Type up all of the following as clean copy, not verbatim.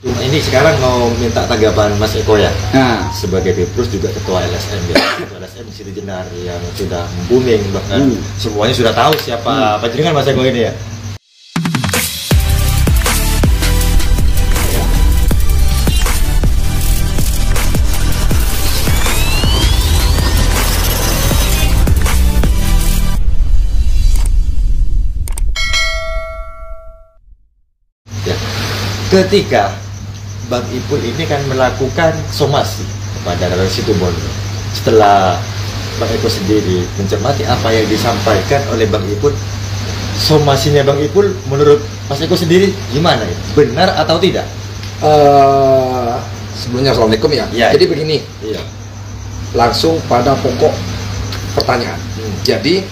Cuma ini sekarang mau minta tanggapan Mas Eko ya, Nah, sebagai Biprus juga ketua LSM ya. Ketua LSM Siti Jenar yang sudah booming, bahkan semuanya sudah tahu siapa panjenengan Mas Eko ini ya. Ya, ketika Bang Ipul ini kan melakukan somasi kepada Rara Situbondo, setelah Bang Eko sendiri mencermati apa yang disampaikan oleh Bang Ipul, somasinya Bang Ipul menurut Mas Eko sendiri gimana ya? Benar atau tidak? Sebelumnya assalamualaikum ya. Ya. Jadi begini, Iya. langsung pada pokok pertanyaan. Jadi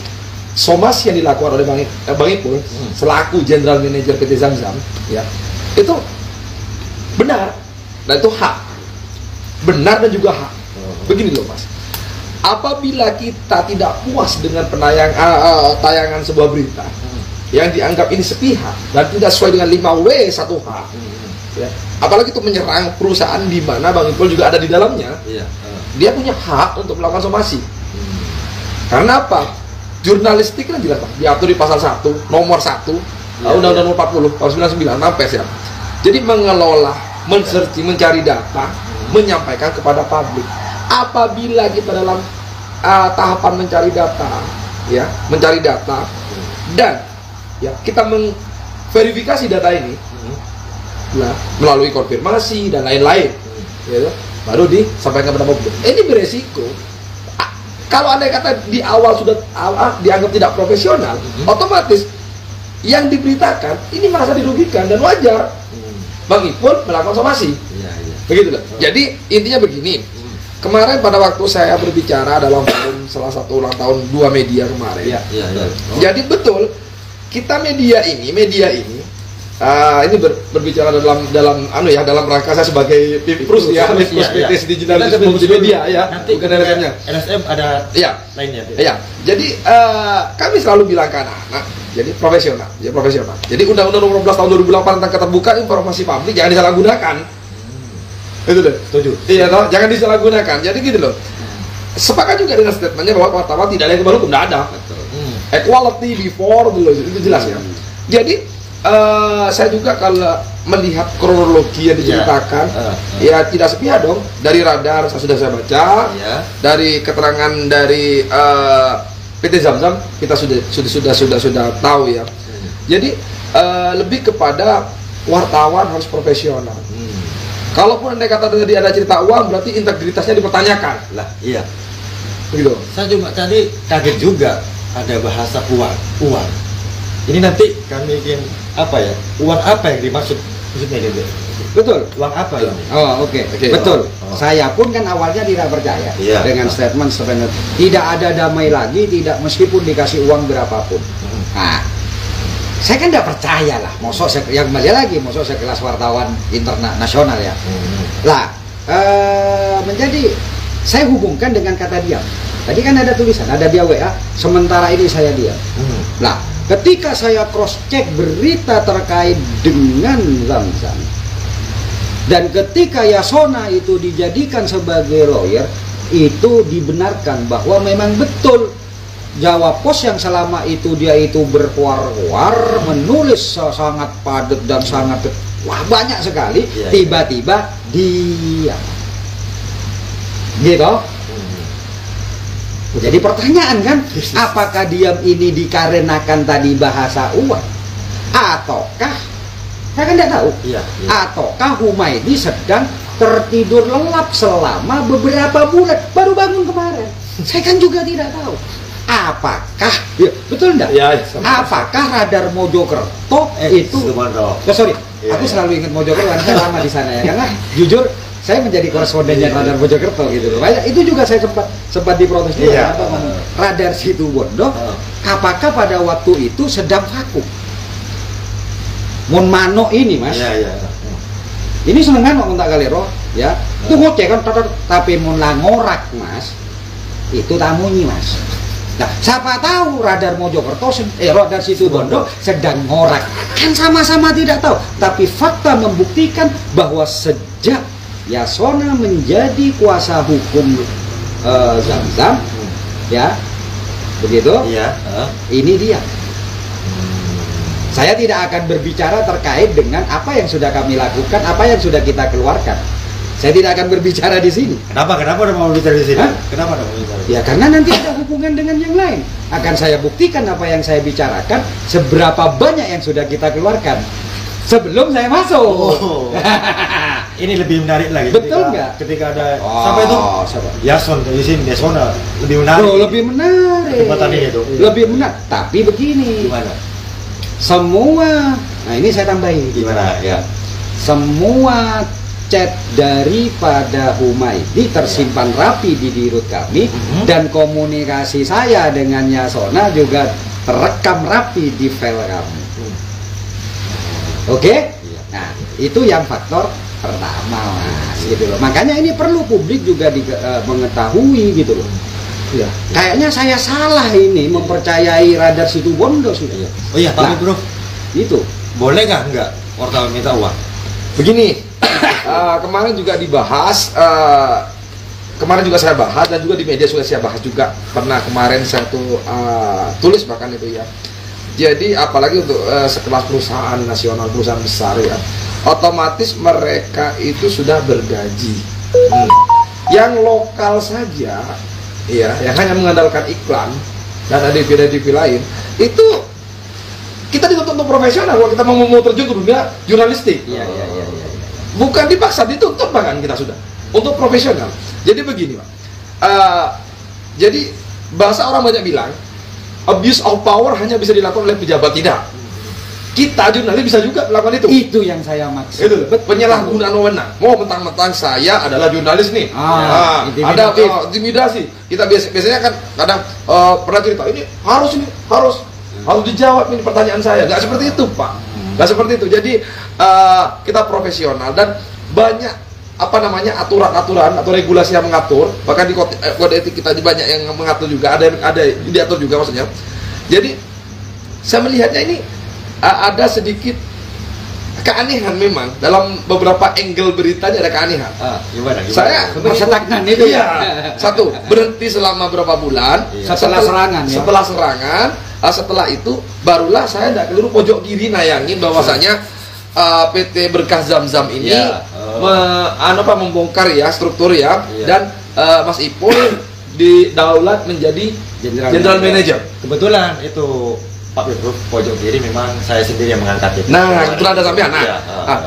somasi yang dilakukan oleh Bang Ipul selaku General Manager PT Zamzam, ya, itu benar dan itu hak, benar dan juga hak. Begini loh Mas, apabila kita tidak puas dengan tayangan sebuah berita yang dianggap ini sepihak dan tidak sesuai dengan 5W1H, ya, apalagi itu menyerang perusahaan di mana Bang Ipul juga ada di dalamnya, Iya. dia punya hak untuk melakukan somasi. Karena apa? Jurnalistik kan jelas Pak, diatur di pasal 1 nomor 1 Undang-Undang nomor 40 tahun 99 NAMPES ya. Jadi mengelola, men-searching, mencari data, menyampaikan kepada publik. Apabila kita dalam tahapan mencari data, ya, mencari data dan ya kita memverifikasi data ini, nah, melalui konfirmasi dan lain-lain, ya, baru disampaikan kepada publik. Ini beresiko. Kalau andai kata di awal sudah dianggap tidak profesional, otomatis yang diberitakan ini merasa dirugikan dan wajar. Bang Ipul melakukan somasi. Iya, iya. Begitu loh. Jadi intinya begini. Kemarin pada waktu saya berbicara dalam forum salah satu ulang tahun 2 media kemarin. Iya, iya. Jadi betul kita media ini ini berbicara dalam rangka saya sebagai Biprus ya, Biprus PT Siti Jenar Multimedia ya, Nanti bukan LSM-nya. LSM ada Iya. lainnya. Iya. Jadi kami selalu bilang ke anak-anak, jadi profesional. Jadi Undang-Undang Nomor 12 Tahun 2008 tentang keterbukaan informasi publik jangan disalahgunakan. Itu deh. Setuju. Iya toh, jangan disalahgunakan. Jadi gitu loh. Sepakat juga dengan statementnya bahwa wartawan tidak ada yang kebal hukum, tidak ada. Betul. Equality before dulu itu jelas ya. Jadi saya juga kalau melihat kronologi yang diceritakan, ya tidak sepihak dong. Dari radar sudah saya baca, dari keterangan dari PT Zamzam kita sudah tahu ya. Jadi lebih kepada wartawan harus profesional. Kalaupun andai kata tadi ada cerita uang, berarti integritasnya dipertanyakan. Lah, iya. Begitu. Saya cuma tadi kaget juga ada bahasa uang. Ini nanti kami ingin apa ya? Uang apa yang dimaksud? Maksudnya gitu. Betul. Uang apa ini? Oh, oke. Betul. Oh. Saya pun kan awalnya tidak percaya dengan statement sebenarnya tidak ada damai lagi, tidak meskipun dikasih uang berapapun. Nah, saya kan tidak percaya lah. Mosok yang kembali lagi, mosok sekelas wartawan internasional ya. Lah, menjadi saya hubungkan dengan kata diam. Tadi kan ada tulisan, ada dia WA. Sementara ini saya diam. Lah, ketika saya cross check berita terkait dengan Zamzam dan ketika Yasona itu dijadikan sebagai lawyer, itu dibenarkan bahwa memang betul Jawa Pos yang selama itu dia itu berkuar-kuar menulis sangat padat dan sangat banyak sekali, tiba-tiba diam gitu. Jadi pertanyaan kan, apakah diam ini dikarenakan tadi bahasa uang, ataukah saya kan tidak tahu, ataukah Humaydi sedang tertidur lelap selama beberapa bulan baru bangun kemarin? Saya kan juga tidak tahu. Apakah betul enggak? Apakah radar Mojokerto itu? Sorry, aku selalu ingat Mojokerto karena saya lama di sana ya, karena jujur saya menjadi korespondennya radar Mojokerto gitu loh. Banyak itu juga saya sempat diprotes juga radar Situbondo. Apakah pada waktu itu sedang vakum? Mon mano ini mas, ini seneng kan mau tak kali roh, ya. Itu ngoceh kan, tapi mon langorak mas, itu tamunyi mas. Nah, siapa tahu radar Mojokerto, radar Situbondo sedang ngorak. Kan sama-sama tidak tahu. Tapi fakta membuktikan bahwa sejak Yasona menjadi kuasa hukum Zamzam, ya, begitu? Iya. Ini dia. Saya tidak akan berbicara terkait dengan apa yang sudah kami lakukan, apa yang sudah kita keluarkan. Saya tidak akan berbicara di sini. Kenapa udah mau bicara di sini? Hah? Kenapa udah mau bicara? Ya karena nanti ada hubungan dengan yang lain. Akan saya buktikan apa yang saya bicarakan, seberapa banyak yang sudah kita keluarkan sebelum saya masuk. Oh. Ini lebih menarik lagi. Betul nggak? Ketika ada Oh, siapa itu? siapa? Yason di sini, Yasona lebih menarik. Loh, lebih menarik. Kesempatan ini tuh. Lebih menarik. Tapi begini, Gimana? semua, nah ini saya tambahin. Gimana ya? Semua chat daripada Humaydi tersimpan rapi di dirut kami, dan komunikasi saya dengan Yasona juga terekam rapi di file kami. Oke? Iya. Nah, itu yang faktor pertama, Mas, gitu loh. Makanya ini perlu publik juga mengetahui gitu loh. Ya, kayaknya saya salah ini mempercayai radar Situbondo sudah. Oh iya, tapi Nah, bro, itu. boleh nggak wartawan minta uang? Begini, kemarin juga dibahas, kemarin juga saya bahas dan juga di media sudah saya bahas juga. Pernah kemarin saya tuh tulis bahkan itu ya. Jadi apalagi untuk sekelas perusahaan nasional, perusahaan besar ya, otomatis mereka itu sudah bergaji. Yang lokal saja, ya, yang hanya mengandalkan iklan dan ada TV lain, itu kita dituntut untuk profesional kalau kita mau terjun ke dunia jurnalistik. Iya. Bukan dipaksa, dituntut bahkan kita sudah untuk profesional. Jadi begini, Pak. Jadi bahasa orang banyak bilang abuse of power hanya bisa dilakukan oleh pejabat, tidak. Kita jurnalis bisa juga melakukan itu. Itu yang saya maksud. Itu penyalahgunaan wewenang. Mau mentang-mentang saya adalah jurnalis nih. Ada intimidasi. Kita biasanya kan kadang pernah cerita ini harus dijawab ini pertanyaan saya. Nggak seperti itu, Pak. Nggak seperti itu. Jadi kita profesional dan banyak aturan-aturan atau regulasi yang mengatur. Bahkan di kode etik kita banyak yang mengatur juga. Ada diatur juga maksudnya. Jadi saya melihatnya ini ada sedikit keanehan memang dalam beberapa angle beritanya, ada keanehan. Gimana? Saya stagnan itu ya. Satu, berhenti selama berapa bulan setelah serangan. Setelah serangan, setelah itu barulah saya tidak keliru pojok kiri nayangin bahwasanya PT Berkah Zamzam ini membongkar ya struktur ya, dan Mas Ipul didaulat menjadi General Manager. Kebetulan itu Pak Bro, pojok kiri memang saya sendiri yang mengangkat itu. Nah, itu ada sampean.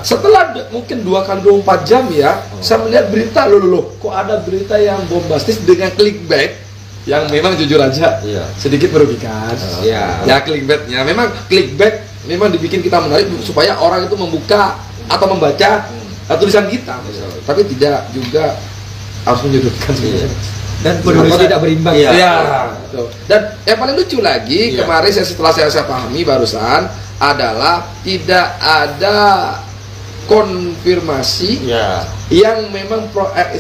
Setelah mungkin 2 kali 24 jam ya, saya melihat berita loh, kok ada berita yang bombastis dengan clickbait yang memang jujur aja sedikit merugikan. Ya clickbaitnya, memang clickbait memang dibikin kita menarik supaya orang itu membuka atau membaca tulisan kita, tapi tidak juga harus menyudutkan. Dan tidak berimbang. Dan yang paling lucu lagi kemarin setelah saya pahami barusan adalah tidak ada konfirmasi yang memang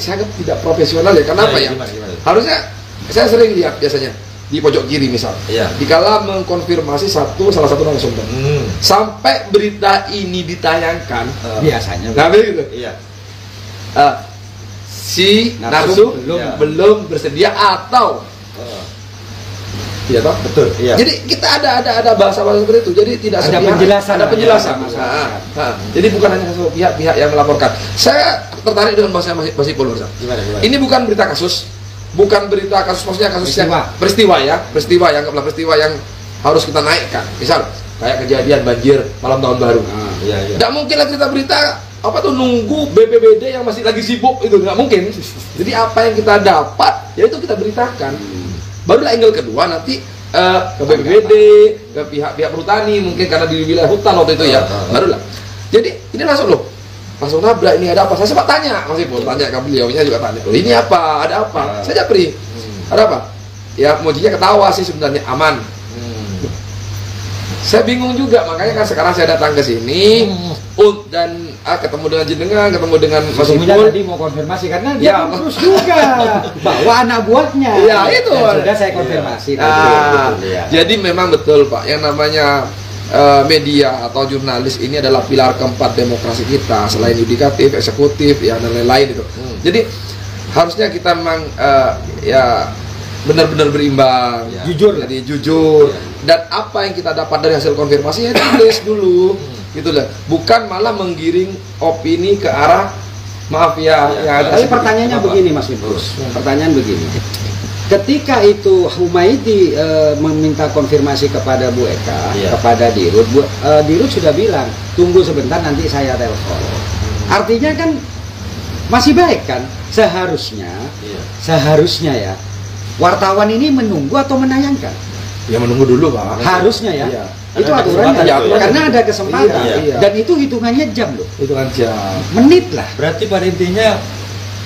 sangat tidak profesional ya. Kenapa ya? Gimana? Harusnya saya sering lihat biasanya di pojok kiri misal, dikala mengkonfirmasi salah satu narasumber, sampai berita ini ditayangkan, biasanya. Nah begitu. Si narsum belum bersedia atau betul. Jadi kita ada bahasa-bahasa seperti itu. Jadi tidak ada penjelasan. Ada penjelasan. Jadi bukan hanya satu pihak yang melaporkan. Saya tertarik dengan bahasa Mas Ipul. Gimana? Ini bukan berita kasus, bukan berita kasus, maksudnya kasus peristiwa. yang peristiwa yang harus kita naikkan. Misal kayak kejadian banjir malam tahun baru. Tidak mungkin lah kita berita nunggu BPBD yang masih lagi sibuk, itu nggak mungkin. Jadi apa yang kita dapat ya itu kita beritakan. Barulah angle kedua nanti ke BPBD, ke pihak perhutani mungkin karena di wilayah hutan waktu itu ya. Barulah. Jadi ini langsung nabrak, ini ada apa? Saya sempat tanya, masih pun tanya ke beliaunya juga tanya. Ini apa? Ada apa? Saya japri. Ada apa? Ya mojinya ketawa sih sebenarnya, aman. Saya bingung juga, makanya kan sekarang saya datang ke sini dan ketemu dengan jenengan, ketemu dengan Mas Sesungguhnya Ipul. tadi mau konfirmasi karena Ya, dia terus juga bahwa anak buahnya. Ya, itu. Dan sudah saya konfirmasi. Jadi memang betul Pak, yang namanya media atau jurnalis ini adalah pilar keempat demokrasi kita, selain yudikatif, eksekutif, ya dan lain-lain itu. Jadi harusnya kita memang ya benar-benar berimbang, Jujur. jadi jujur. Dan apa yang kita dapat dari hasil konfirmasi ya tulis dulu, gitu lah. Bukan malah menggiring opini ke arah maaf ya. Tapi pertanyaannya begini Mas Idrus, pertanyaan begini. Ketika itu Humaydi meminta konfirmasi kepada Bu Eka, kepada Dirut, Dirut sudah bilang, tunggu sebentar nanti saya telepon. Artinya kan masih baik kan? Seharusnya ya, wartawan ini menunggu atau menayangkan? Ya menunggu dulu Pak. Harusnya ya. Iya. Itu Ada aturannya, kesempatan, karena ada kesempatan. Iya. Dan itu hitungannya jam loh, Itu kan jam. menit lah. Berarti pada intinya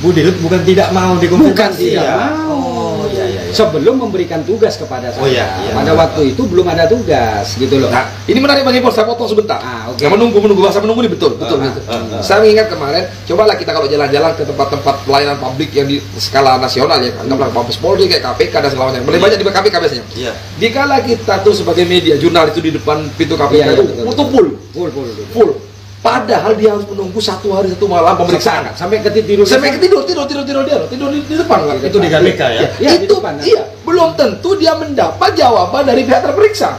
Bu Dirut bukan tidak mau dikonfirmasi. Bukan tidak mau. Oh, iya. Sebelum memberikan tugas kepada saya. Oh, iya. Pada waktu itu belum ada tugas gitu loh. Nah, ini menarik Bang Ipul, saya potong sebentar. Oke. Yang menunggu bahasa menunggu ini betul. Saya mengingat kemarin, cobalah kita kalau jalan-jalan ke tempat-tempat pelayanan publik yang di skala nasional ya, anggaplah Mabes Polri kayak KPK dan segala macam. Lebih banyak di KPK biasanya. Iya. Dikala kita tuh sebagai media jurnal itu di depan pintu KPK itu full. Padahal dia harus menunggu 1 hari 1 malam pemeriksaan. Sampai ketidur. Sampai tidur di depan kan? Itu di KPK ya. Ya, di Itu depan. iya, belum tentu dia mendapat jawaban dari pihak terperiksa.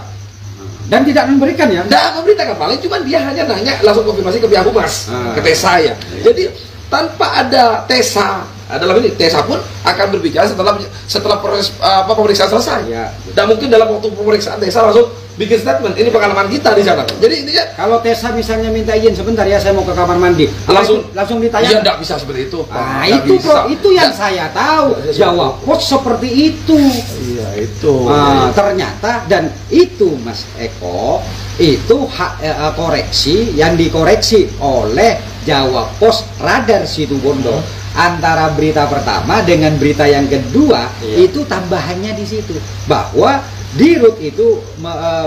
Dan tidak memberikan ya. Tidak memberitakan, paling cuma dia hanya nanya langsung konfirmasi ke pihak humas, ke TESA ya. Jadi tanpa ada TESA, dalam ini TESA pun akan berbicara setelah proses pemeriksaan selesai. Ya. Dan mungkin dalam waktu pemeriksaan TESA langsung bikin statement. Ini pengalaman kita di sana. Jadi intinya Kalau Tessa misalnya minta izin sebentar ya, saya mau ke kamar mandi. Langsung ditanya. iya tidak bisa seperti itu. Nah, Nggak itu bisa. kok itu yang saya tahu. Jawab pos seperti itu. Iya itu. Ternyata dan itu Mas Eko itu koreksi yang dikoreksi oleh Jawab Pos Radar Situbondo. Antara berita pertama dengan berita yang kedua itu tambahannya di situ bahwa Dirut itu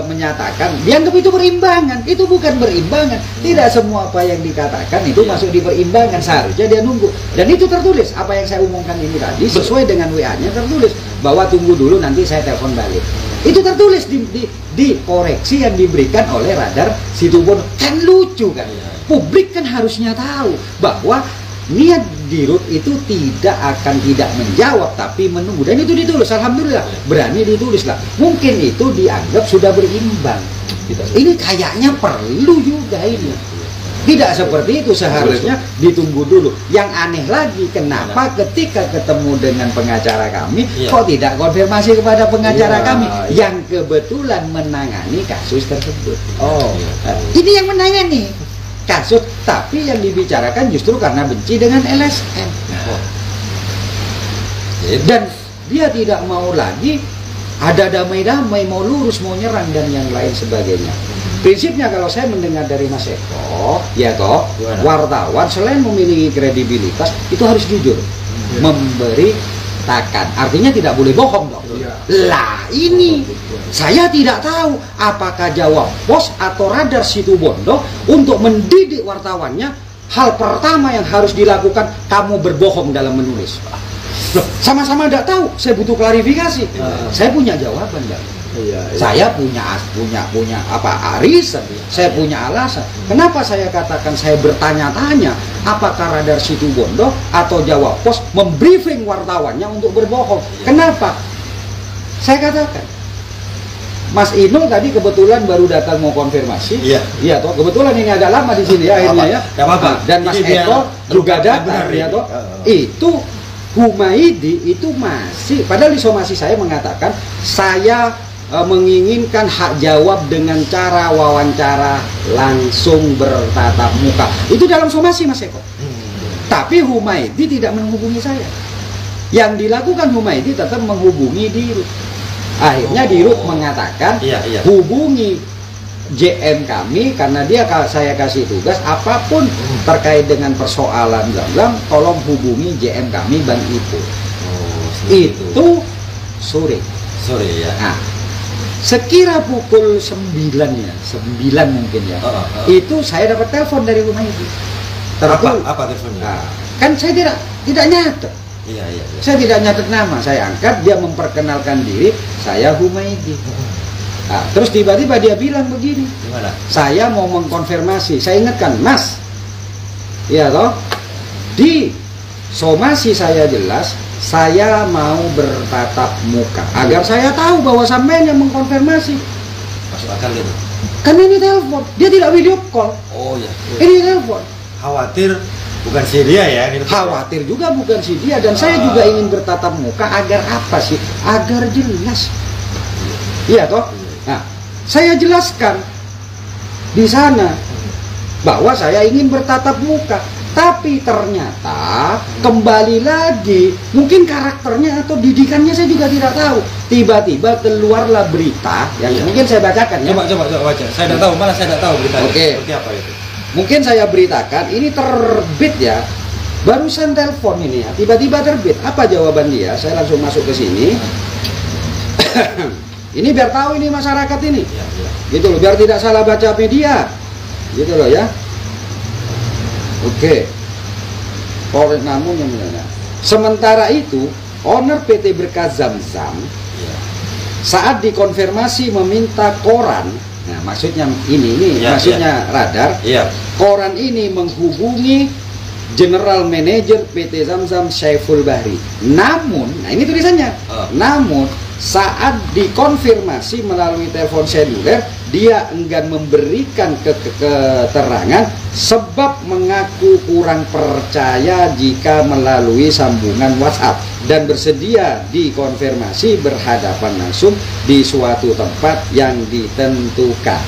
menyatakan dianggap itu berimbangan. Itu bukan berimbangan. Tidak semua apa yang dikatakan itu masuk di perimbangan. Seharusnya dia nunggu. Dan itu tertulis apa yang saya umumkan ini tadi sesuai dengan WA-nya tertulis bahwa tunggu dulu nanti saya telepon balik. Itu tertulis di koreksi yang diberikan oleh Radar Situbondo. Kan lucu kan? Publik kan harusnya tahu bahwa niat Dirut itu tidak menjawab tapi menunggu, dan itu ditulis. Alhamdulillah berani ditulis lah. Mungkin itu dianggap sudah berimbang. Ini kayaknya perlu juga ini. Tidak seperti itu, seharusnya ditunggu dulu. Yang aneh lagi, kenapa ketika ketemu dengan pengacara kami kok tidak konfirmasi kepada pengacara kami yang kebetulan menangani kasus tersebut. Ini yang menangani kasus, tapi yang dibicarakan justru karena benci dengan LSM. Dan dia tidak mau lagi ada damai-damai, mau lurus, mau nyerang dan yang lain sebagainya. Prinsipnya kalau saya mendengar dari Mas Eko, ya toh, wartawan selain memiliki kredibilitas itu harus jujur, memberitakan. Artinya tidak boleh bohong dong. Lah ini saya tidak tahu apakah Jawab Pos atau Radar Situbondo untuk mendidik wartawannya. Hal pertama yang harus dilakukan, kamu berbohong dalam menulis. Loh, sama-sama tidak tahu. Saya butuh klarifikasi. Saya punya jawaban, Bang. Saya punya arisan, saya punya alasan. Kenapa saya katakan saya bertanya-tanya apakah Radar Situbondo atau Jawab Pos membriefing wartawannya untuk berbohong? Kenapa? Saya katakan, Mas Inul tadi kebetulan baru datang mau konfirmasi. Iya toh, kebetulan ini agak lama di sini ya akhirnya ya. Dan Mas Eko juga datang ya toh. Itu Humaydi itu masih, padahal di somasi saya mengatakan saya menginginkan hak jawab dengan cara wawancara langsung bertatap muka. Itu dalam somasi Mas Eko. Tapi Humaydi tidak menghubungi saya. Yang dilakukan Humaydi tetap menghubungi Dirut. Akhirnya Dirut mengatakan hubungi JM kami karena saya kasih tugas apapun terkait dengan persoalan blam, tolong hubungi JM kami Bang Ipul. Itu sore ya. Nah, sekira pukul 9 ya, 9 mungkin ya. Itu saya dapat telepon dari Humaydi. Apa teleponnya? Nah, kan saya tidak nyatet. Iya. Saya tidak nyatet nama, saya angkat, dia memperkenalkan diri, saya Humaydi. Nah, terus tiba-tiba dia bilang begini, Gimana? saya mau mengkonfirmasi. Saya ingatkan, Mas, iya toh, di somasi saya jelas, saya mau bertatap muka agar saya tahu bahwa sampean yang mengkonfirmasi. Masuk akal gitu. Kan ini telepon, dia tidak video call. Oh iya. Ini telepon. Khawatir bukan si dia ya. Ini Khawatir juga bukan si dia, dan saya juga ingin bertatap muka agar apa sih? Agar jelas. Iya toh? Nah, saya jelaskan di sana bahwa saya ingin bertatap muka, tapi ternyata kembali lagi mungkin karakternya atau didikannya saya juga tidak tahu. Tiba-tiba keluarlah berita yang mungkin saya bacakan ya. Coba baca. Saya tidak tahu, malah saya tidak tahu beritanya. Oke. Seperti apa itu? Mungkin saya beritakan ini terbit ya. Barusan telepon ini ya, tiba-tiba terbit. Apa jawaban dia? Saya langsung masuk ke sini. Ini biar tahu ini masyarakat ini. Iya. Gitu loh, biar tidak salah baca media. Gitu loh ya. Oke. Polres Namun yang mulia. Sementara itu, owner PT Berkah Zamzam Iya. saat dikonfirmasi meminta koran. Nah, maksudnya ini Ya, maksudnya radar. Iya. Koran ini menghubungi General Manager PT Zamzam Syaiful Bahri. Namun, nah ini tulisannya. Namun saat dikonfirmasi melalui telepon seluler, dia enggan memberikan keterangan sebab mengaku kurang percaya jika melalui sambungan WhatsApp dan bersedia dikonfirmasi berhadapan langsung di suatu tempat yang ditentukan.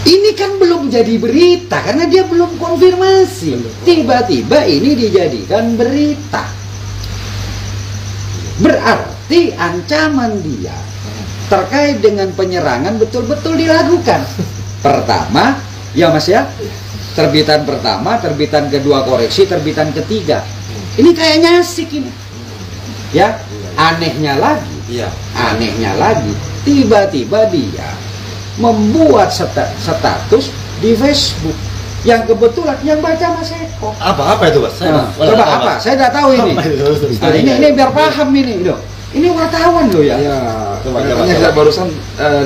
Ini kan belum jadi berita karena dia belum konfirmasi. Tiba-tiba ini dijadikan berita. Berarti ancaman dia terkait dengan penyerangan betul-betul dilakukan. Pertama, ya Mas ya, terbitan pertama, terbitan kedua koreksi, terbitan ketiga. Ini kayaknya asik ini. Ya, anehnya lagi, tiba-tiba dia membuat status di Facebook yang kebetulan yang baca Mas Eko. Apa itu, Mas? Coba apa? Saya tidak tahu ini. Nah, ini biar paham ini, loh. Ini wartawan loh ya. Iya. Coba. Saya barusan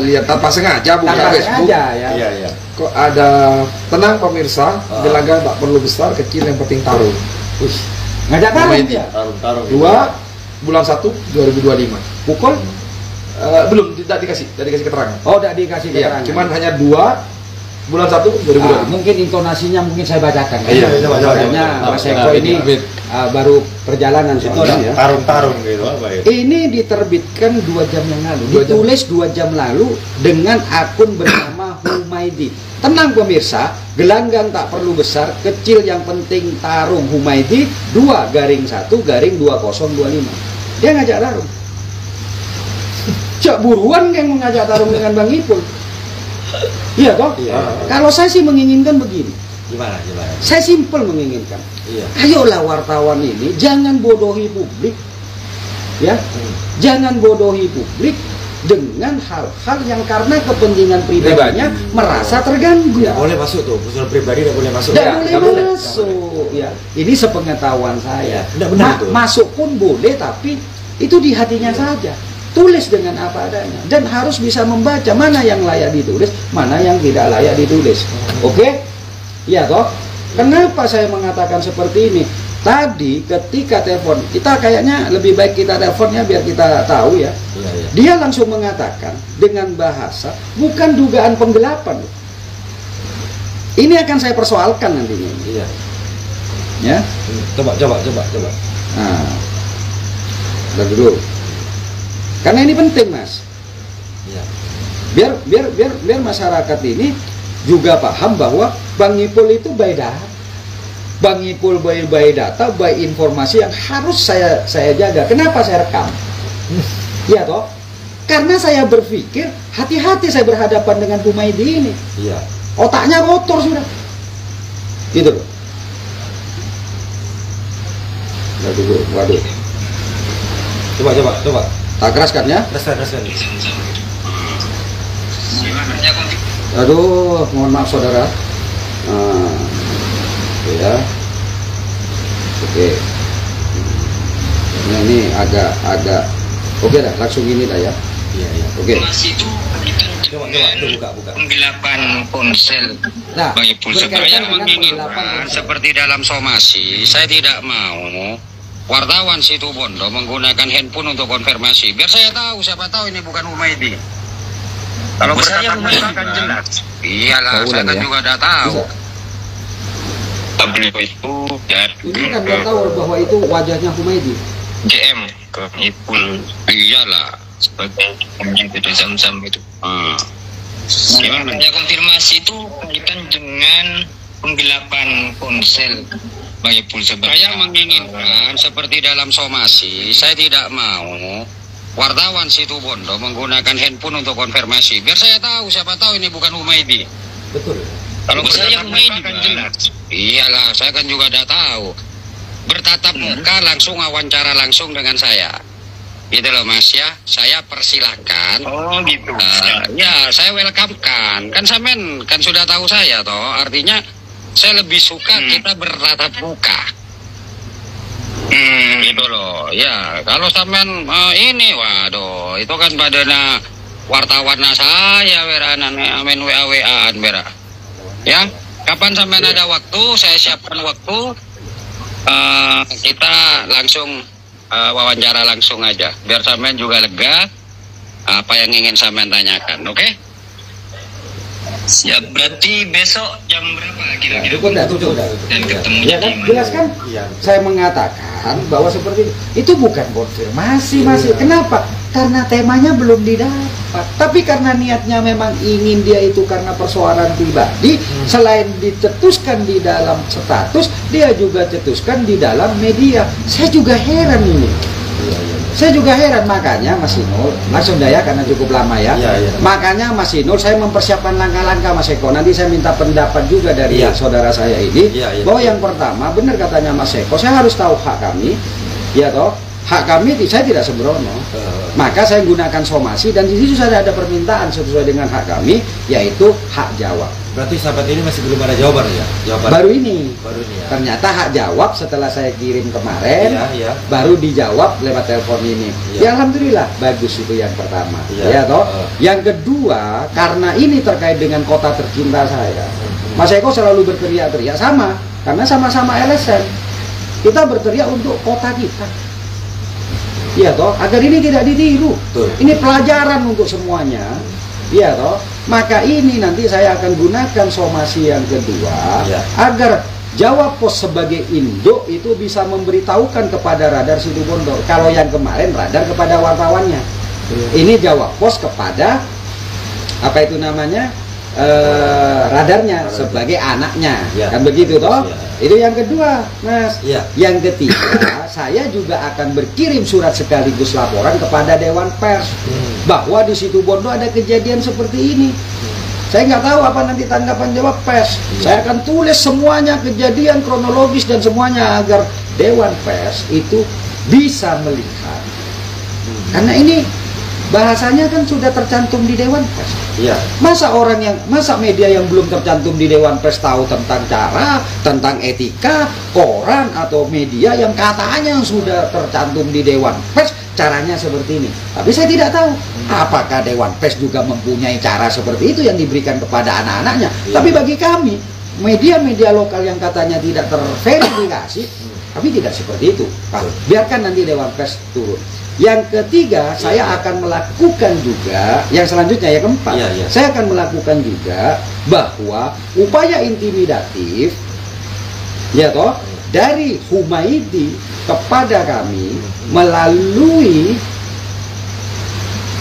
lihat tanpa sengaja buka Tanpa Facebook. sengaja ya. Iya. Kok ada tenang pemirsa, gelagat tak perlu besar, kecil yang penting taruh. Ngajak taruh Main dia. Taruh. 2 bulan 1 2025. Pukul? Belum tidak dikasih keterangan. Oh, tidak dikasih Iya, keterangan. cuman hanya 2 bulan 1 2025. Mungkin intonasinya mungkin saya bacakan. Iya, coba. Soalnya Mas Eko ini baru perjalanan Itu soalnya ya. tarung gitu apa ya? Ini diterbitkan 2 jam yang lalu. 2 jam. Ditulis 2 jam lalu dengan akun bernama Humaydi. Tenang pemirsa, gelanggang tak perlu besar, kecil yang penting tarung. Humaydi 2-1-2025. Dia ngajak tarung. Cak buruan yang mengajak tarung dengan Bang Ipul. Iya toh? Iya. Kalau saya sih menginginkan begini. Gimana? Saya simpel menginginkan. Iya. Ayolah wartawan ini jangan bodohi publik. Ya. Jangan bodohi publik dengan hal-hal yang karena kepentingan pribadinya merasa terganggu. Tidak boleh masuk tuh, urusan pribadi tidak boleh masuk. Tidak Ya, boleh nggak masuk. Ya. Ini sepengetahuan saya. Tidak benar itu. Masuk pun boleh, tapi itu di hatinya saja. Tulis dengan apa adanya dan harus bisa membaca mana yang layak ditulis, mana yang tidak layak ditulis. Oke? Iya toh? Kenapa saya mengatakan seperti ini? Tadi ketika telepon, kita kayaknya lebih baik kita teleponnya biar kita tahu ya. Iya. Dia langsung mengatakan dengan bahasa bukan dugaan penggelapan. Ini akan saya persoalkan nantinya. Iya. Ya. Coba. Nah. Udah dulu. Karena ini penting, Mas. Iya. Biar masyarakat ini juga paham bahwa Bang Ipul itu by data. Bang Ipul by data, by informasi yang harus saya jaga. Kenapa saya rekam? Iya toh? Karena saya berpikir hati-hati saya berhadapan dengan Humaydi ini. Iya. Otaknya kotor sudah. Gitu loh. Waduh. Coba. Tak keraskan ya? Rasakan. Aduh, mohon maaf saudara. ya. Oke. Nah, ini agak oke dah, langsung ini dah ya. Iya, iya. Oke. Masih itu Coba buka. penggelapan ponsel Nah, bagi pulsa. berkaitan Saya dengan menginginkan penggelapan ponsel. seperti dalam somasi, saya tidak mau wartawan situ Bondo menggunakan handphone untuk konfirmasi. Biar saya tahu, siapa tahu ini bukan Humaydi. Kalau bertatap muka kan jelas. Iyalah, Tahu saya lah kan ya. juga udah tahu. Bisa. Beliau itu Ini kan belum tahu bahwa itu wajahnya Humaydi. JM ke Ipul. Iyalah, sebagai pemimpin itu Zam-Zam itu. Gimana? Saya konfirmasi itu kaitan dengan penggelapan ponsel bagi pulsa. Saya menginginkan seperti dalam somasi, saya tidak mau wartawan situ Bondo menggunakan handphone untuk konfirmasi. Biar saya tahu, siapa tahu ini bukan Humaydi. Betul. Kalau saya Humaydi kan jelas. Iyalah, saya kan juga udah tahu. Bertatap muka langsung wawancara langsung dengan saya. Gitu loh Mas ya, saya persilahkan. Oh gitu. Ya, saya welcome kan. Kan sampean kan sudah tahu saya toh. Artinya saya lebih suka kita bertatap muka. Gitu loh. Ya, kalau sampean ini waduh, itu kan badana wartawan saya werana amen WA-WA-an bera. Ya, kapan sampean ada waktu, saya siapkan waktu. Kita langsung wawancara langsung aja biar sampean juga lega apa yang ingin sampean tanyakan. Oke? Siap, berarti besok jam berapa kira-kira? Cukup. Dan ketemu Ya kan, jelas kan? Iya. Saya mengatakan bahwa seperti itu bukan konfirmasi masih. Kenapa? Karena temanya belum didapat. Tapi karena niatnya memang ingin dia itu karena persoalan pribadi, selain dicetuskan di dalam status, dia juga cetuskan di dalam media. Saya juga heran ini. Saya juga heran, makanya Mas Inul, langsung dah ya karena cukup lama ya. Makanya Mas Inul, saya mempersiapkan langkah-langkah Mas Eko. Nanti saya minta pendapat juga dari saudara saya ini. Bahwa yang pertama, benar katanya Mas Eko, saya harus tahu hak kami, ya toh. Hak kami, saya tidak sembrono. Maka saya gunakan somasi dan di situ saya ada permintaan sesuai dengan hak kami, yaitu hak jawab. Berarti sahabat ini masih belum ada jawaban ya? Jawaban Baru ini. ya. Ternyata hak jawab setelah saya kirim kemarin, Iya. baru dijawab lewat telepon ini. Iya. Ya alhamdulillah, bagus itu yang pertama. Iya. Ya toh. Yang kedua, karena ini terkait dengan kota tercinta saya. Mas Eko selalu berteriak-teriak sama, karena sama-sama LSM. Kita berteriak untuk kota kita. Iya toh, agar ini tidak ditiru. Betul. Ini pelajaran untuk semuanya. Iya toh. Maka ini nanti saya akan gunakan somasi yang kedua agar Jawab Pos sebagai induk itu bisa memberitahukan kepada Radar Situbondo. Kalau yang kemarin Radar kepada wartawannya. Ini Jawab Pos kepada apa itu namanya? Radarnya sebagai anaknya. Kan begitu toh? Itu yang kedua, Mas. Yang ketiga, saya juga akan berkirim surat sekaligus laporan kepada Dewan Pers bahwa di Situbondo ada kejadian seperti ini. Saya nggak tahu apa nanti tanggapan Dewan Pers. Saya akan tulis semuanya, kejadian kronologis dan semuanya agar Dewan Pers itu bisa melihat. Karena ini bahasanya kan sudah tercantum di Dewan Pers. Masa media yang belum tercantum di Dewan Pers tahu tentang cara, tentang etika, koran atau media yang katanya sudah tercantum di Dewan Pers caranya seperti ini. Tapi saya tidak tahu apakah Dewan Pers juga mempunyai cara seperti itu yang diberikan kepada anak-anaknya. Tapi bagi kami, media-media lokal yang katanya tidak terverifikasi, tapi tidak seperti itu. Biarkan nanti Dewan Pers turun. Yang ketiga, saya akan melakukan juga, yang selanjutnya yang keempat, saya akan melakukan juga bahwa upaya intimidatif, ya toh, dari Humaydi kepada kami melalui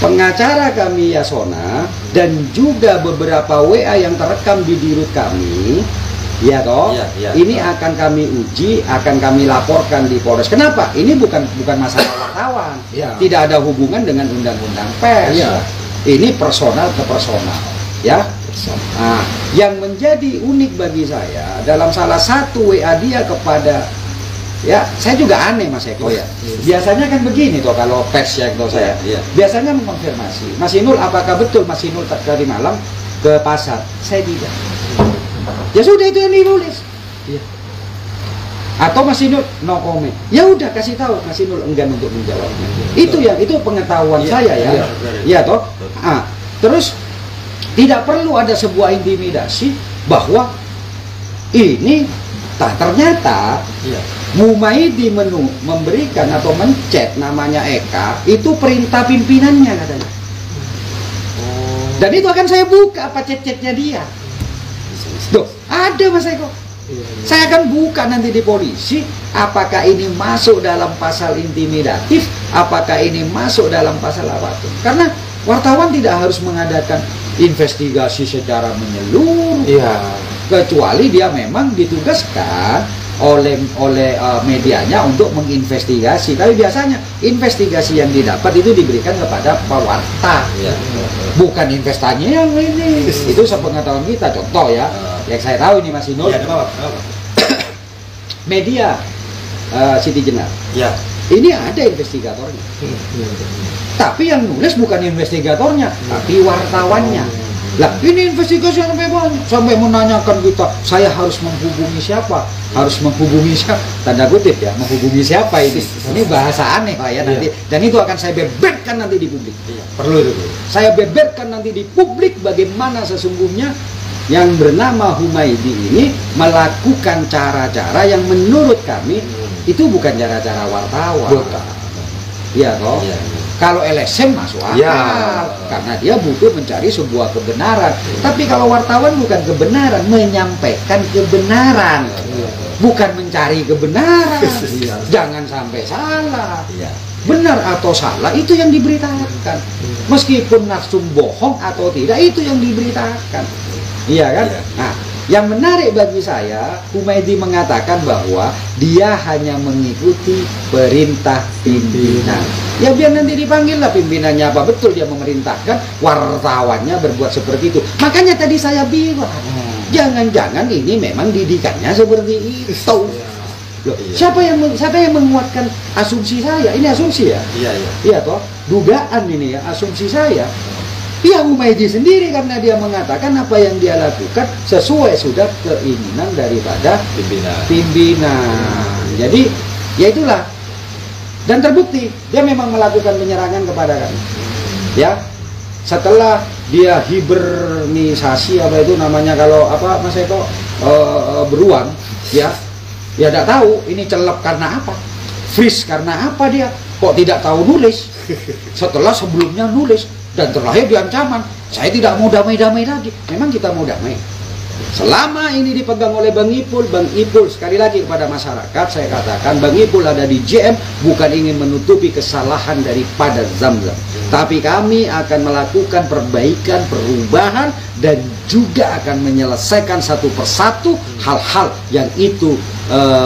pengacara kami Yasona dan juga beberapa WA yang terekam di dirut kami. Ya toh, ini akan kami uji, akan kami laporkan di Polres. Kenapa? Ini bukan masalah wartawan, tidak ada hubungan dengan undang-undang pers. Ini personal ke personal, ya. Nah, yang menjadi unik bagi saya dalam salah satu WA dia kepada, ya, saya juga aneh Mas Eko ya. Biasanya kan begini toh kalau pers yang tahu saya, biasanya mengkonfirmasi, Mas Inul apakah betul Mas Inul tadi malam ke pasar? Saya tidak. Ya sudah itu yang ditulis. Atau Mas Inul no comment. Ya udah kasih tahu, Mas Inul enggan untuk menjawabnya. Itu pengetahuan saya ya. Iya toh. Terus tidak perlu ada sebuah intimidasi bahwa ini ternyata Humaydi memberikan atau mencet namanya Eka itu perintah pimpinannya katanya. Dan itu akan saya buka apa chat-chatnya dia. Duh, ada Mas Eko. Saya akan buka nanti di polisi, apakah ini masuk dalam pasal intimidatif, apakah ini masuk dalam pasal apapun. Karena wartawan tidak harus mengadakan investigasi secara menyeluruh, kecuali dia memang ditugaskan oleh medianya untuk menginvestigasi. Tapi biasanya investigasi yang didapat itu diberikan kepada pewarta, bukan investasinya yang ini. Itu sepengetahuan kita. Contoh ya, yang saya tahu ini Mas Inul, media Siti Jenar, ini ada investigatornya. Tapi yang nulis bukan investigatornya, tapi wartawannya. Lah ini investigasi sampai banyak, sampai menanyakan kita, saya harus menghubungi siapa, tanda kutip ya, menghubungi siapa ini. Ini bahasa aneh Pak ya nanti, dan itu akan saya beberkan nanti di publik. Perlu itu. Saya beberkan nanti di publik bagaimana sesungguhnya yang bernama Humaydi ini melakukan cara-cara yang menurut kami itu bukan cara-cara wartawan. Iya toh. Kalau LSM masuk akal, karena dia butuh mencari sebuah kebenaran. Tapi kalau wartawan bukan kebenaran, menyampaikan kebenaran, bukan mencari kebenaran. Jangan sampai salah. Benar atau salah itu yang diberitakan. Meskipun narsum bohong atau tidak, itu yang diberitakan. Iya kan? Nah, yang menarik bagi saya, Humaydi mengatakan bahwa dia hanya mengikuti perintah pimpinan. Ya biar nanti dipanggil lah pimpinannya apa betul dia memerintahkan wartawannya berbuat seperti itu. Makanya tadi saya bilang, jangan-jangan ini memang didikannya seperti itu. Loh, siapa yang menguatkan asumsi saya? Ini asumsi ya? Iya toh, dugaan ini ya, asumsi saya. Ya Humaydi sendiri karena dia mengatakan apa yang dia lakukan sesuai sudah keinginan daripada pimpinan. Jadi ya itulah. Dan terbukti dia memang melakukan penyerangan kepada kami. Ya. Setelah dia hibernisasi apa itu namanya kalau apa Mas Eko beruang ya. Ya tidak tahu ini celep karena apa. Freeze karena apa dia? Kok tidak tahu nulis? Setelah sebelumnya nulis dan terlahir di ancaman, saya tidak mau damai-damai lagi. Memang kita mau damai. Selama ini dipegang oleh Bang Ipul sekali lagi kepada masyarakat saya katakan Bang Ipul ada di JM bukan ingin menutupi kesalahan daripada Zamzam, tapi kami akan melakukan perbaikan, perubahan dan juga akan menyelesaikan satu persatu hal-hal yang itu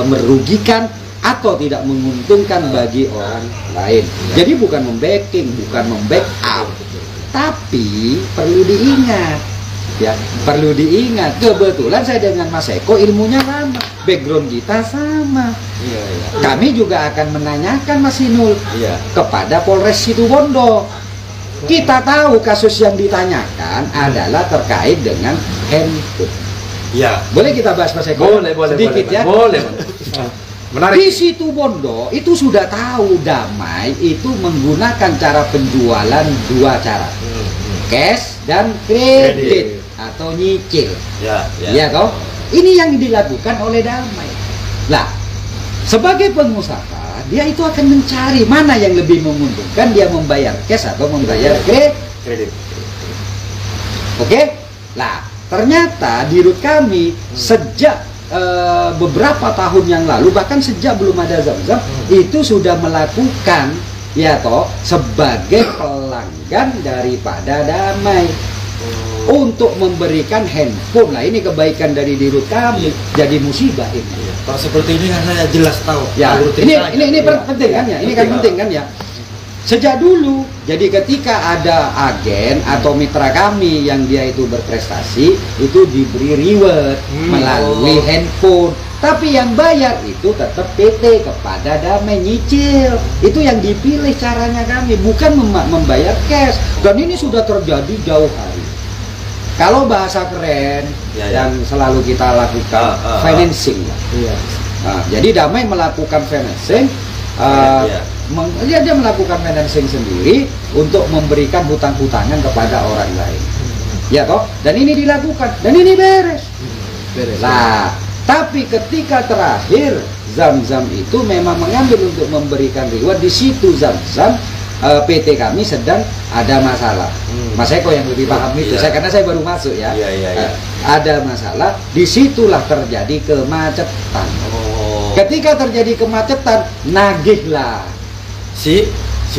merugikan atau tidak menguntungkan bagi orang lain. Jadi bukan membacking, bukan membackup, tapi perlu diingat, ya perlu diingat. Kebetulan saya dengan Mas Eko ilmunya sama, background kita sama. Kami juga akan menanyakan Mas Inul kepada Polres Situbondo. Kita tahu kasus yang ditanyakan adalah terkait dengan handphone. Boleh kita bahas Mas Eko? Boleh, sedikit ya. Boleh. Menarik. Di Situbondo itu sudah tahu Damai itu menggunakan cara penjualan dua cara, cash dan kredit atau nyicil. Ya toh? Ini yang dilakukan oleh Damai. Lah, sebagai pengusaha dia itu akan mencari mana yang lebih menguntungkan, dia membayar cash atau membayar kredit. Oke? Lah, ternyata di rut kami sejak beberapa tahun yang lalu, bahkan sejak belum ada Zamzam, itu sudah melakukan ya toh sebagai pelanggan daripada Damai untuk memberikan handphone. Lah ini kebaikan dari dirut kami, jadi musibah ini. Kalau seperti ini kan saya jelas tahu. Ya, ini penting kan ya, ini kan penting kan ya. Sejak dulu, jadi ketika ada agen atau mitra kami yang dia itu berprestasi, itu diberi reward melalui handphone. Tapi yang bayar itu tetap PT kepada Damai nyicil. Itu yang dipilih caranya kami, bukan membayar cash. Dan ini sudah terjadi jauh hari. Kalau bahasa keren yang selalu kita lakukan, financing. Nah, jadi Damai melakukan financing, dia melakukan financing sendiri untuk memberikan hutang-hutangan kepada orang lain. Ya toh, dan ini dilakukan, dan ini beres. Nah, tapi ketika terakhir Zam-Zam itu memang mengambil untuk memberikan reward, di situ Zam-Zam PT kami sedang ada masalah. Mas Eko yang lebih paham itu, karena saya baru masuk ya. Ada masalah, disitulah terjadi kemacetan. Ketika terjadi kemacetan, nagihlah si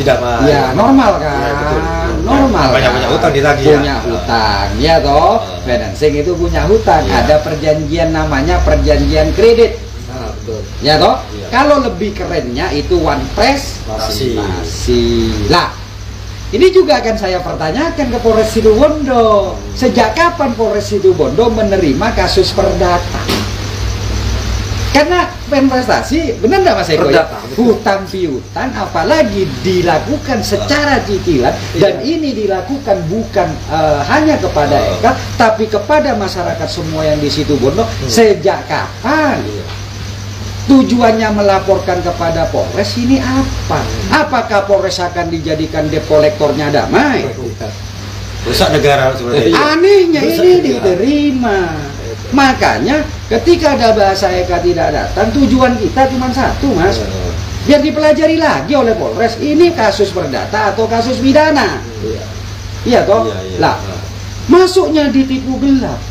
Damai. Ya normal kan, betul. Normal. Banyak hutang ditagih. Punya hutang, ya toh. Financing itu punya hutang. Ada perjanjian namanya perjanjian kredit. Ya toh. Kalau lebih kerennya itu one prestasi. Lah, ini juga akan saya pertanyakan ke Polres Situbondo. Sejak kapan Polres Situbondo menerima kasus perdata? Karena investasi, benar nggak Mas Eko? Hutang piutang, apalagi dilakukan secara cicilan, dan ini dilakukan bukan hanya kepada Eka, tapi kepada masyarakat semua yang di Situbondo. Sejak kapan? Tujuannya melaporkan kepada Polres ini apa? Apakah Polres akan dijadikan debt kolektornya Damai? Rusak negara seperti itu. Anehnya ini diterima. Makanya ketika ada bahasa Eka tidak datang, tujuan kita cuma satu, Mas. Biar dipelajari lagi oleh Polres, ini kasus perdata atau kasus pidana. Iya toh? Lah, masuknya di tipu gelap.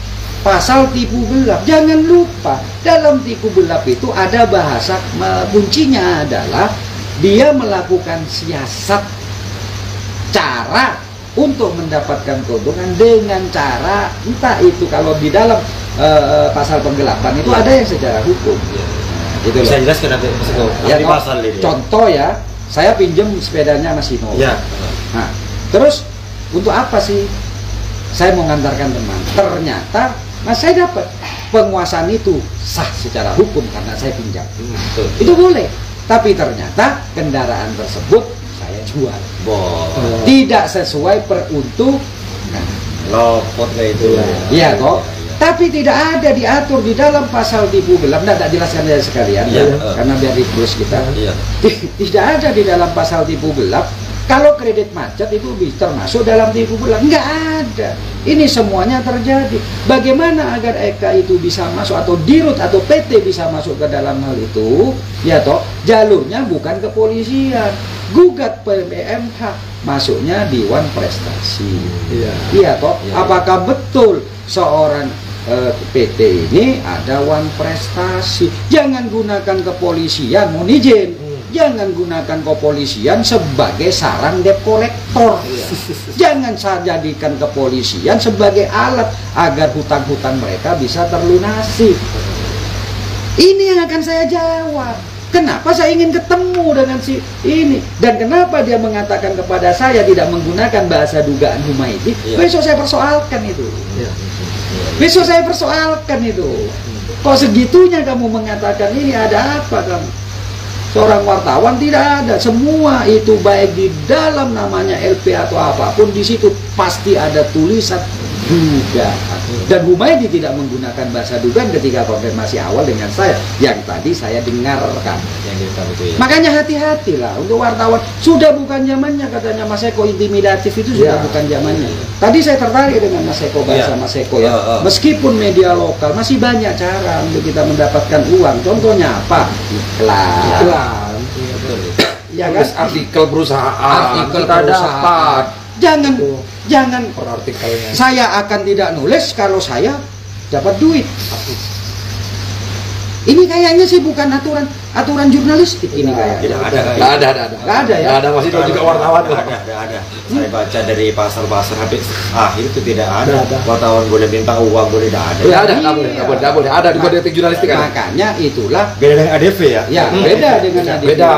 Pasal tipu gelap, jangan lupa dalam tipu gelap itu ada bahasa kuncinya adalah dia melakukan siasat, cara untuk mendapatkan keuntungan dengan cara entah itu kalau di dalam pasal penggelapan itu ada yang secara hukum. Itu bisa jelaskan nanti ya, pasal ini. Contoh ya, saya pinjam sepedanya Mas Ino. Ya. Nah, terus untuk apa sih? Saya mau ngantarkan teman. Ternyata Mas saya dapat penguasaan itu sah secara hukum karena saya pinjam. Itu boleh. Tapi ternyata kendaraan tersebut saya jual. Tidak sesuai peruntukan. Lopot kayak itu. Iya toh. Tapi tidak ada diatur di dalam pasal tipu gelap. Tidak jelaskan saya sekalian karena biar terus kita. Tidak ada di dalam pasal tipu gelap. Kalau kredit macet itu termasuk dalam tipu gelap? Nggak ada. Ini semuanya terjadi. Bagaimana agar Eka itu bisa masuk atau Dirut atau PT bisa masuk ke dalam hal itu? Ya toh, jalurnya bukan kepolisian. Gugat PMK, masuknya Dewan Prestasi. Iya toh. Apakah betul seorang PT ini ada Wan Prestasi? Jangan gunakan kepolisian, mohon izin. Jangan gunakan kepolisian sebagai sarang debt kolektor. Jangan jadikan kepolisian sebagai alat agar hutang-hutang mereka bisa terlunasi. Ini yang akan saya jawab. Kenapa saya ingin ketemu dengan si ini? Dan kenapa dia mengatakan kepada saya tidak menggunakan bahasa dugaan Humaydi? Besok saya persoalkan itu. Besok saya persoalkan itu. Kok segitunya kamu mengatakan ini, ada apa kamu? Seorang wartawan tidak ada, semua itu baik di dalam namanya LP atau apapun, di situ pasti ada tulisan dugaan. Dan Humaydi tidak menggunakan bahasa dugaan ketika konfirmasi awal dengan saya yang tadi saya dengarkan. Makanya hati-hatilah untuk wartawan. Sudah bukan zamannya katanya Mas Eko intimidatif itu sudah bukan zamannya. Tadi saya tertarik dengan Mas Eko, bahasa Mas Eko ya. Meskipun media lokal masih banyak cara untuk kita mendapatkan uang. Contohnya apa? Iklan. Ya kan? Artikel perusahaan. Jangan saya akan tidak nulis kalau saya dapat duit. Ini kayaknya sih bukan aturan jurnalistik ini kayaknya. Nggak ada ya. Ada masih juga wartawan. Ada. Saya baca dari pasal-pasal habis akhir itu tidak ada. Wartawan boleh minta uang, boleh tidak ada. Tidak boleh. Ada di kode etik jurnalistik kan. Makanya itulah beda dengan ADV ya. Ya, beda dengan ADV. Beda.